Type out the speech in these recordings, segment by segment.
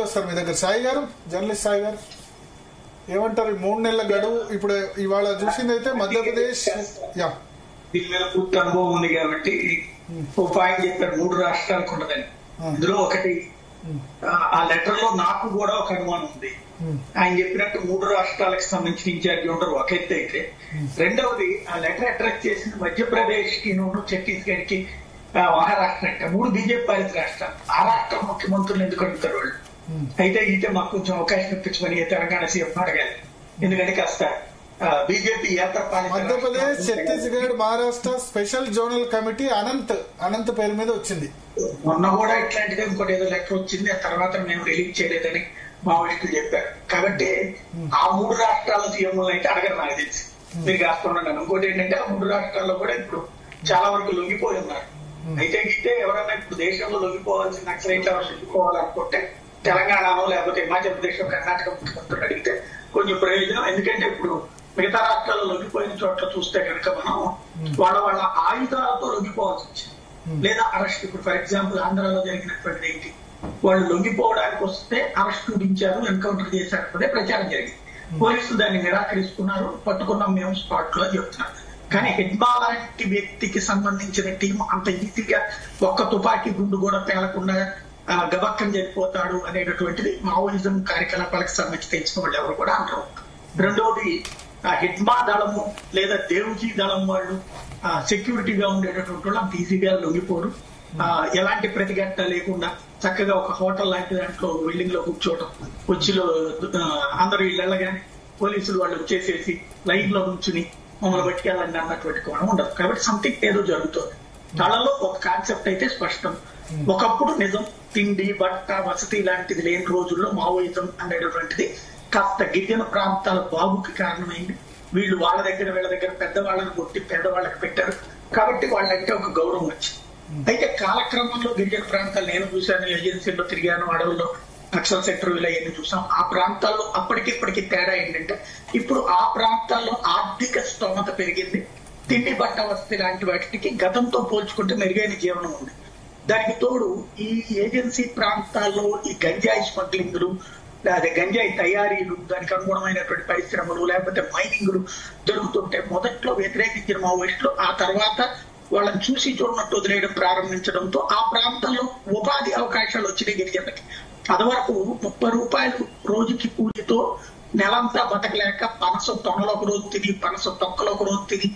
Sir మీ దగ్గర సాయి గారు, journalist Sai గారు ఏమంటారు? 3 నెలల గడువు ఇప్పుడు ఇవాళ చూసిందైతే మధ్యప్రదేశ్ దీని మీద పూర్తి అనుభవం ఉంది కాబట్టి ఉపాయం చెప్పారు 3 రాష్ట్రాలకు ఉండదని. ఇందులో ఒకటి ఆ లెటర్ లో నాకు కూడా ఒక అనుమానం ఉంది. ఆయన చెప్పినట్టు 3 రాష్ట్రాలకు సంబంధించిన ఇన్ఛార్జి ఉండరు ఒక ఎత్తు అయితే. రెండవది ఆ లెటర్ అట్రాక్ట్ చేసింది మధ్యప్రదేశ్ కి, ఛత్తీస్గఢ్ కి, మహారాష్ట్ర అంటే 3 బీజేపీ పాలిత రాష్ట్రాలు. ఆ రాష్ట్ర ముఖ్యమంత్రులు ఎందుకు అడుగుతారు వాళ్ళు? అయితే మాకు కొంచెం అవకాశం ఇప్పించమని తెలంగాణ సీఎం అడగాలి. ఎందుకంటే కాస్త BJP Madhya Pradesh, Chhattisgarh, Maharashtra special zonal committee Anant పేరు మీద వచ్చింది. మొన్న కూడా ఇట్లాంటిదే ఇంకోటి ఏదో లెటర్ వచ్చింది. ఆ తర్వాత మేము రిలీజ్ చేయలేదని మావోయిస్టులు చెప్పారు. కాబట్టి ఆ 3 రాష్ట్రాల సీఎంలను అయితే అడగరు నాకు తెలిసి. మీరు కాస్తున్నాను. ఇంకోటి ఏంటంటే ఆ 3 రాష్ట్రాల్లో కూడా ఇప్పుడు చాలా వరకు లొంగిపోయి ఉన్నారు. అయితే ఎవరైనా ఇప్పుడు దేశంలో లొంగిపోవాల్సిన నక్సలైట్లు ఎవరు లొంగిపోవాలనుకుంటే తెలంగాణలో లేకపోతే హిమాచల్ ప్రదేశ్, కర్ణాటక ముఖ్యమంత్రులు అడిగితే కొంచెం ప్రయోజనం. ఎందుకంటే ఇప్పుడు మిగతా రాష్ట్రాల్లో లొంగిపోయిన చోట్ల చూస్తే కనుక మనం వాళ్ళ ఆయుధాలతో లొంగిపోవాల్సి వచ్చింది, లేదా అరెస్ట్. ఇప్పుడు ఫర్ ఎగ్జాంపుల్ ఆంధ్రాలో జరిగినటువంటి ఏంటి, వాళ్ళు లొంగిపోవడానికి వస్తే అరెస్ట్ విధించారు, ఎన్కౌంటర్ చేశారు అనే ప్రచారం జరిగింది. పోలీసులు దాన్ని నిరాకరిస్తున్నారు, పట్టుకున్నాం మేము స్పాట్ లో చెప్తున్నారు. కానీ హెడ్బా లాంటి వ్యక్తికి సంబంధించిన టీం అంత ఈజీగా ఒక్క తుపాకీ గుండు కూడా పేలకుండా గబక్కం జరిగిపోతాడు అనేటటువంటిది మావోయిజం కార్యకలాపాలకు సంబంధించి తెలిసిన వాళ్ళు ఎవరు కూడా అంటారు. రెండవది హిడ్మా దళము లేదా దేవుజీ దళం వాళ్ళు సెక్యూరిటీగా ఉండేటటువంటి వాళ్ళు అంత ఈజీగా లొంగిపోరు. ఎలాంటి ప్రతిఘటన లేకుండా చక్కగా ఒక హోటల్ లాంటి దాంట్లో బిల్డింగ్ లో కూర్చోవడం, కొచ్చిలో అందరూ ఇళ్ళగానే పోలీసులు వాళ్ళు వచ్చేసేసి లైన్ లో నుంచుని మమ్మల్ని పట్టుకెళ్ళండి అన్నటువంటి కోణం ఉండదు. కాబట్టి సంథింగ్ ఏదో జరుగుతుంది. దళంలో ఒక కాన్సెప్ట్ అయితే స్పష్టం. ఒకప్పుడు నిజం, తిండి, బట్ట, వసతి లాంటిది లేని రోజుల్లో మావోయిజం అనేటటువంటిది కాస్త గిరిజన ప్రాంతాల బాబుకి కారణమైంది. వీళ్ళు వీళ్ళ దగ్గర పెద్దవాళ్ళని కొట్టి పేదవాళ్ళకి పెట్టారు కాబట్టి వాళ్ళంటే ఒక గౌరవం వచ్చింది. అయితే కాలక్రమంలో గిరిజన ప్రాంతాలు నేను చూశాను, ఏజెన్సీలో తిరిగాను, అడవుల్లో నక్సల్ సెక్టర్ ఇలా ఎన్ని చూసాం. ఆ ప్రాంతాల్లో అప్పటికిప్పటికి తేడా ఏంటంటే ఇప్పుడు ఆ ప్రాంతాల్లో ఆర్థిక స్తోమత పెరిగింది, తిండి, బట్ట, వసతి లాంటి వాటికి గతంతో పోల్చుకుంటే మెరుగైన జీవనం ఉంది. దానికి తోడు ఈ ఏజెన్సీ ప్రాంతాల్లో ఈ గంజాయి స్మగ్లింగ్లు, అదే గంజాయి తయారీలు, దానికి అనుగుణమైనటువంటి పరిశ్రమలు లేకపోతే మైనింగ్లు జరుగుతుంటే మొదట్లో వ్యతిరేకించిన మావోయిస్టులు ఆ తర్వాత వాళ్ళని చూసి చూడనట్టు వదిలేయడం ప్రారంభించడంతో ఆ ప్రాంతంలో ఉపాధి అవకాశాలు వచ్చినాయి గిరిజనులకి. అదివరకు 30 రూపాయలు రోజుకి కూలితో నెలంతా బతకలేక పనస తొనలో ఒక రోజు తిని, పనస తొక్కలో ఒక రోజు తిని,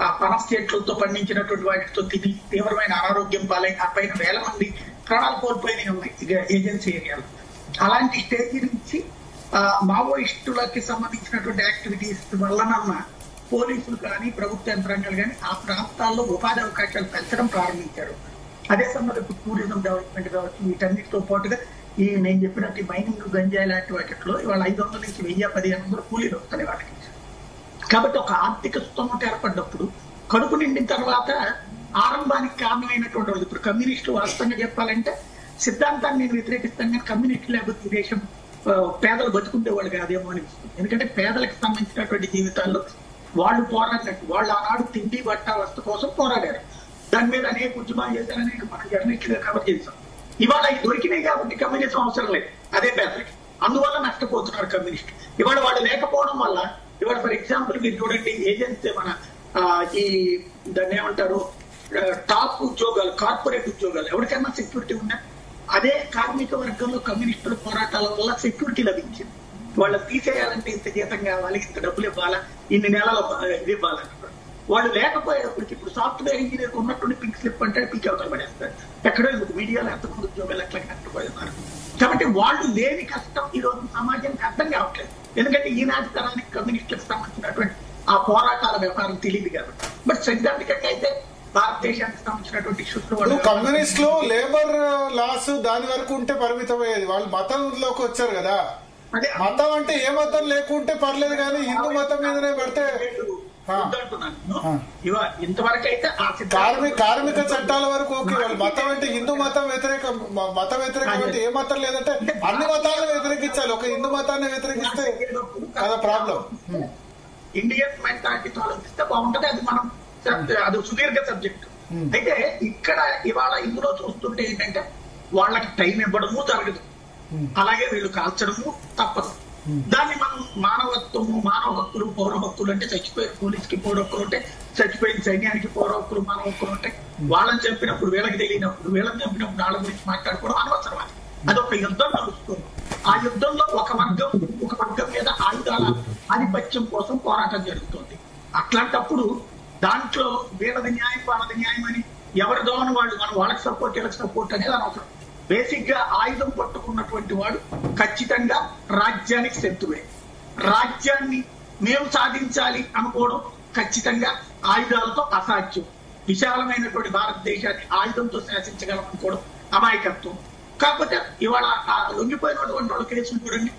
ఆ పనస చెట్లతో పండించినటువంటి వాటితో తిని తీవ్రమైన అనారోగ్యం పాలై ఆ పైన వేల మంది ప్రాణాలు కోల్పోయినవి ఉన్నాయి ఇక ఏజెన్సీ ఏరియాలో. అలాంటి స్టేజ్ నుంచి మావోయిస్టులకి సంబంధించినటువంటి యాక్టివిటీస్ వల్లనన్న పోలీసులు కానీ ప్రభుత్వ యంత్రాంగాలు కానీ ఆ ప్రాంతాల్లో ఉపాధి అవకాశాలు పెంచడం ప్రారంభించారు. అదే సమయంలో ఇప్పుడు టూరిజం డెవలప్మెంట్ కావచ్చు, వీటన్నిటితో పాటుగా ఈ నేను చెప్పినట్టు మైనింగ్, గంజాయి లాంటి వాటిలో ఇవాళ 500 నుంచి 1000-1500 కూలీలు వస్తాయి వాళ్ళకి. కాబట్టి ఒక ఆర్థిక స్తోమత ఏర్పడ్డప్పుడు కడుపు నిండిన తర్వాత ఆరంభానికి కారణమైనటువంటి వాళ్ళు ఇప్పుడు కమ్యూనిస్టులు వాస్తవంగా చెప్పాలంటే సిద్ధాంతాన్ని నేను వ్యతిరేకిస్తాను, కానీ కమ్యూనిస్టు లేకపోతే ఈ దేశం పేదలు బతుకుంటే వాళ్ళు కాదేమో అనిపిస్తుంది. ఎందుకంటే పేదలకు సంబంధించినటువంటి జీవితాల్లో వాళ్ళు పోరాడినట్టు వాళ్ళు ఆనాడు తిండి, బట్ట, వస్తు కోసం పోరాడారు. దాని మీద అనేక ఉద్యమాలు చేశారని మనం జర్నలిస్టుగా కవర్ చేశాం. ఇవాళ అవి దొరికినాయి కాబట్టి కమ్యూనిజం అవసరం లేదు అదే పేదలకి, అందువల్ల నష్టపోతున్నారు కమ్యూనిస్టు. ఇవాళ వాళ్ళు లేకపోవడం వల్ల ఇవాళ ఫర్ ఎగ్జాంపుల్ మీరు చూడండి, ఏజెన్సీ మన ఈ దాన్ని ఏమంటారు టాప్ ఉద్యోగాలు, కార్పొరేట్ ఉద్యోగాలు ఎవరికైనా సెక్యూరిటీ ఉన్నా అదే కార్మిక వర్గంలో కమ్యూనిస్టుల పోరాటాల వల్ల సెక్యూరిటీ లభించింది. వాళ్ళని తీసేయాలంటే ఇంత జీతం కావాలి, ఇంత డబ్బులు ఇవ్వాలా, ఇన్ని నెలల ఇది ఇవ్వాలన్నప్పుడు వాళ్ళు లేకపోయేటప్పటికి ఇప్పుడు సాఫ్ట్వేర్ ఇంజనీర్ ఉన్నటువంటి పింక్ స్లిప్ అంటే పీక్ అవతల పడేస్తారు. ఎక్కడో మీడియాలో ఎంతమంది ఉద్యోగాలు ఎట్లా కష్టపడుతున్నారు. కాబట్టి వాళ్ళు లేని కష్టం ఈ రోజు సమాజానికి అర్థం కావట్లేదు. ఎందుకంటే ఈనాటి తరానికి కమ్యూనిస్టులకు సంబంధించినటువంటి ఆ పోరాటాల వ్యవహారం తెలియదు కాబట్టి. బట్ సైద్ధాంతికంగా అయితే భారతదేశానికి సంబంధించినటువంటి ఇష్యూస్ కమ్యూనిస్టులు లేబర్ లాస్ దాని వరకు ఉంటే పరిమితమయ్యేది. వాళ్ళు మతంలోకి వచ్చారు కదా. మతం అంటే ఏ మతం లేకుంటే పర్లేదు, కానీ హిందూ మతం మీదనే పడితే ఇంతవరకు అయితే కార్మిక చట్టాల వరకు ఓకే. వాళ్ళు మతం అంటే హిందూ మతం వ్యతిరేకం అంటే ఏ మతం లేదంటే అన్ని మతాలను వ్యతిరేకించాలి, ఒక హిందూ మతాన్ని వ్యతిరేకిస్తే అదే ప్రాబ్లం. ఇండియన్ మెంటాలిటీతో ఆలోచిస్తే బాగుంటది. అది మనం అది సుదీర్ఘ సబ్జెక్ట్. అయితే ఇక్కడ ఇవాళ ఇందులో చూస్తుంటే ఏంటంటే వాళ్ళకి టైం ఇవ్వడము జరగదు. అలాగే వీళ్ళు కాల్చడము తప్పదు. దాన్ని మనం మానవత్వము, మానవ హక్కులు, పౌర హక్కులు అంటే చచ్చిపోయిన పోలీసుకి పౌర హక్కులు ఉంటాయి, చచ్చిపోయిన సైన్యానికి పౌర హక్కులు, మానవ హక్కులు ఉంటాయి. వాళ్ళని చంపినప్పుడు వీళ్ళకి తెలియనప్పుడు, వీళ్ళని చంపినప్పుడు వాళ్ళ గురించి మాట్లాడుకోవడం అనవసరం. అదొక యుద్ధం నడుస్తుంది. ఆ యుద్ధంలో ఒక వర్గం మీద ఆయుధాల ఆధిపత్యం కోసం పోరాటం జరుగుతుంది. అట్లాంటప్పుడు దాంట్లో వీళ్ళది న్యాయం వాళ్ళది న్యాయం అని ఎవరి దోవన వాళ్ళు మనం వాళ్ళకి సపోర్ట్ వీళ్ళకి సపోర్ట్ అనేది అనవసరం. బేసిక్ గా ఆయుధం పట్టుకున్నటువంటి వాడు ఖచ్చితంగా రాజ్యానికి శత్రువే. రాజ్యాన్ని మేము సాధించాలి అనుకోవడం ఖచ్చితంగా ఆయుధాలతో అసాధ్యం. విశాలమైనటువంటి భారతదేశాన్ని ఆయుధంతో శాసించగలం అనుకోవడం అమాయకత్వం. కాకపోతే ఇవాళ ఆ లొంగిపోయినటువంటి వాళ్ళ కేసులు చూడండి,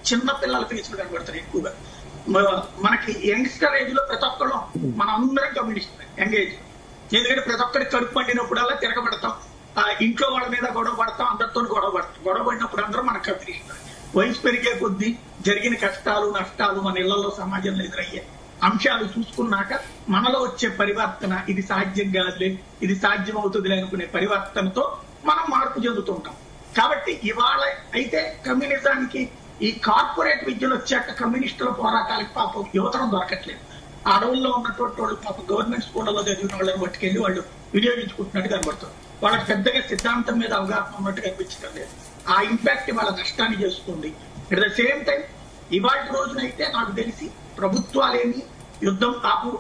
చిన్న పిల్లల కేసులు కనబడతారు ఎక్కువగా. మనకి యంగ్స్టర్ ఏజ్ లో ప్రతి ఒక్కళ్ళు మనం అందరం కమ్యూనిస్ట్ యంగ్ ఏజ్. ఎందుకంటే ప్రతి ఒక్కరికి కడుపు పండినప్పుడల్లా తిరగబడతాం, ఇంట్లో వాళ్ళ మీద గొడవ పడతాం, అందరితో గొడవ పడినప్పుడు అందరూ మనకు కమ్యూనిస్ట్. వయసు పెరిగే కొద్దీ జరిగిన కష్టాలు నష్టాలు మన ఇళ్లలో సమాజంలో ఎదురయ్యే అంశాలు చూసుకున్నాక మనలో వచ్చే పరివర్తన, ఇది సాధ్యం కాదులే, ఇది సాధ్యం అవుతుందిలే అనుకునే పరివర్తనతో మనం మార్పు చెందుతుంటాం. కాబట్టి ఇవాళ అయితే కమ్యూనిజానికి ఈ కార్పొరేట్ విద్యలు వచ్చాక కమ్యూనిస్టుల పోరాటాలకు పాపం యువతరం దొరకట్లేదు. అడవుల్లో ఉన్నటువంటి వాళ్ళు పాపం గవర్నమెంట్ స్కూళ్లలో చదివిన వాళ్ళని పట్టుకెళ్లి వాళ్ళు వినియోగించుకుంటున్నట్టు కనబడుతుంది. వాళ్ళకి పెద్దగా సిద్ధాంతం మీద అవగాహన ఉన్నట్టు కనిపించడం లేదు. ఆ ఇంపాక్ట్ వాళ్ళ నష్టాన్ని చేస్తుంది. అట్ ద సేమ్ టైం ఇవాళ రోజునైతే నాకు తెలిసి ప్రభుత్వాలేమి యుద్ధం ఆపు,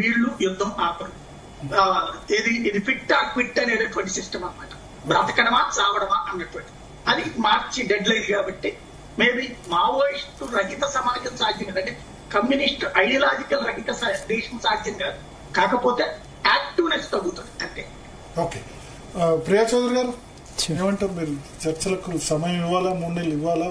వీళ్ళు యుద్ధం ఆపరు. ఇది ఫిట్ ఆర్ క్విట్ అనేటటువంటి సిస్టమ్ అన్నమాట. బ్రతకడమా చావడమా అన్నటువంటి అది మార్చి డెడ్ లైన్. కాబట్టి మేబీ మావోయిస్టు రహిత సమాజం సాధ్యం అంటే కమ్యూనిస్ట్ ఐడియాలజికల్ రహిత దేశం సాధ్యం కాదు. కాకపోతే యాక్టివ్నెస్ తగ్గుతుంది అంతే. ఓకే, ప్రియా చౌదరి గారు ఏమంటారు మీరు? చర్చలకు సమయం ఇవ్వాలా, 3 నెలలు ఇవ్వాలా?